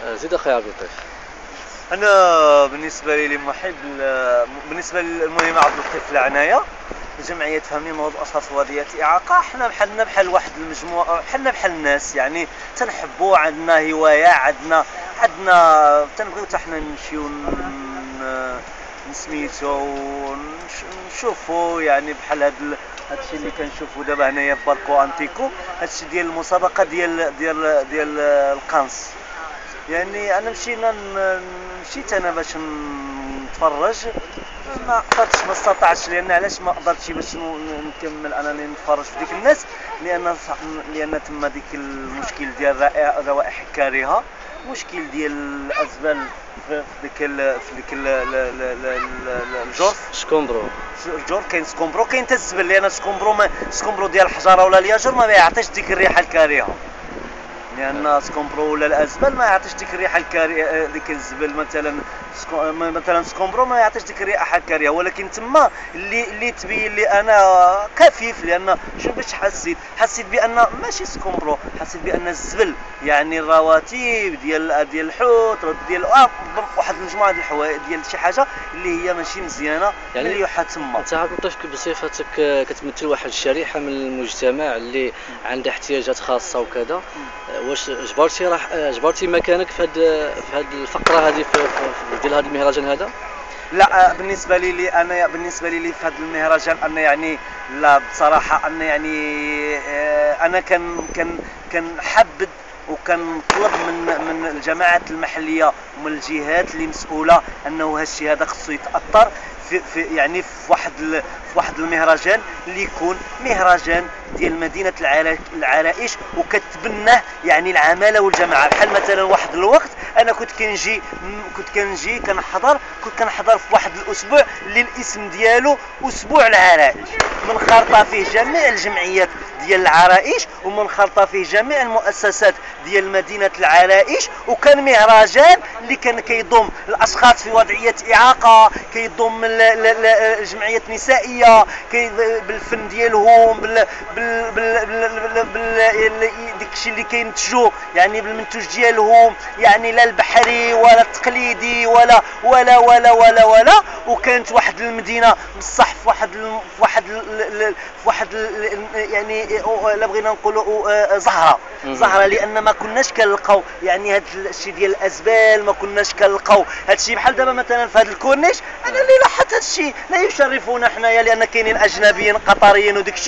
زيد اخي عبد اللطيف. انا بالنسبه لي محب بالنسبه للمهم عبد اللطيف العنايه الجمعيه تفهمني نوض اشخاص ذوات اعاقه. حنا بحالنا بحال واحد المجموعه، بحالنا بحال الناس يعني تنحبوا، عندنا هوايه، عندنا تنبغيو حتى حنا نمشيو نسميتو نشوفوا يعني بحال هادشي اللي كنشوفوا دابا هنايا في باركو انتيكو، هادشي ديال المسابقه ديال القنص. يعني انا مشيت انا باش نتفرج، ما قدرتش، ما استطعتش، لان علاش ما قدرتش باش نكمل انني نتفرج في ديك الناس، لان تما ديك المشكل ديال روائح كارهه، مشكل ديال الازبال في ديك الجرف سكومبرو. الجور كاين سكومبرو، كاين حتى الزبل، لان سكومبرو ديال الحجاره ولا الياجور ما يعطيش ديك الريحه الكارهه، لان سكومبرو ولا الازبل ما يعطيش ديك الريحه الكارهه. ديك الزبل مثلا سكومبرو ما يعطيش ديك الريحه الكارهه، ولكن تما اللي تبين لي انا كفيف، لان شو باش حسيت بان ماشي سكومبرو، حسيت بان الزبل، يعني الرواتب ديال الحوت ديال واحد المجموعه ديال الحوايج ديال شي حاجه اللي هي ماشي مزيانه يعني مليوحه تما. انت عبد اللطيف بصفتك كتمثل واحد الشريحه من المجتمع اللي عندها احتياجات خاصه وكذا، واش جبرتي مكانك في هاد الفقره هذه في ديال هذا المهرجان هذا؟ لا، بالنسبه لي في هذا المهرجان انا يعني لا، بصراحه انا يعني انا كنحبذ وكنطلب من الجماعات المحليه ومن الجهات اللي مسؤوله انه هالشيء هذا خصو يتاثر في يعني في واحد المهرجان اللي يكون مهرجان ديال مدينه العرائش، وكتبناه يعني العماله والجماعه. بحال مثلا واحد الوقت انا كنت كنجي كنحضر في واحد الاسبوع اللي الاسم ديالو اسبوع العرائش، منخرطه فيه جميع الجمعيات ديال العرائش ومنخرطه فيه جميع المؤسسات ديال مدينه العرائش، وكان مهرجان اللي كان كيضم الاشخاص في وضعيه اعاقه، كيضم الجمعيات النسائيه بالفن ديالهم، داكشي اللي كينتجوا يعني بالمنتوج ديالهم، يعني لا البحري ولا التقليدي ولا. وكانت واحد المدينه بصح في واحد يعني لا بغينا نقولوا زهره، لان ما كناش كنلقاو يعني هذا الشيء ديال الازبال، ما كناش كنلقاو هذا الشيء. بحال دابا مثلا في هذا الكورنيش انا اللي لاحظت هذا الشيء لا يشرفونا حنايا، لان كاينين اجنبيين قطريين وداك الشيء